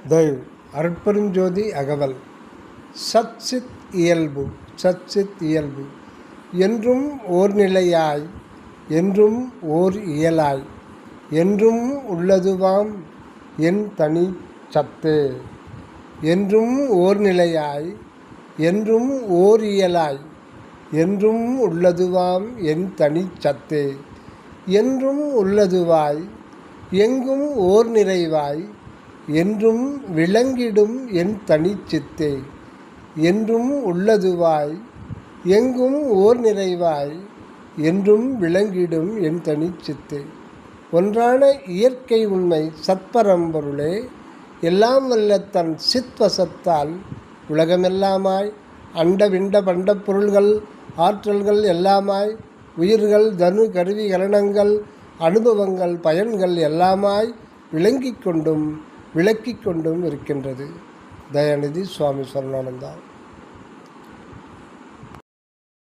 தயவு அருட்பெருஞ்சோதி அகவல் சச்சித் இயல்பு. சச்சித் இயல்பு என்றும் ஓர் நிலையாய், என்றும் ஓர் இயலாய், என்றும் உள்ளதுவாம் என் தனி சத்தே. என்றும் ஓர் நிலையாய், என்றும் ஓர் இயலாய், என்றும் உள்ளதுவாம் என் தனி சத்தே. என்றும் உள்ளதுவாய், எங்கும் ஓர் நிறைவாய், என்றும் விளங்கிடும் என் தனிச்சித்தே. என்றும் உள்ளதுவாய், எங்கும் ஓர் நிறைவாய், என்றும் விளங்கிடும் என் தனிச்சித்தே. ஒன்றான இயற்கை உண்மை சத்பரம்பொருளே, எல்லாம் வல்ல தன் சித்வசத்தால் உலகமெல்லாமாய், அண்ட விண்ட பண்ட பொருள்கள் ஆற்றல்கள் எல்லாமாய், உயிர்கள் தனு கருவி கரணங்கள் அனுபவங்கள் பயன்கள் எல்லாமாய் விளங்கிக் கொண்டும் விளக்கிக் கொண்டும் இருக்கின்றது. தயாநிதி சுவாமி சரணானந்தா.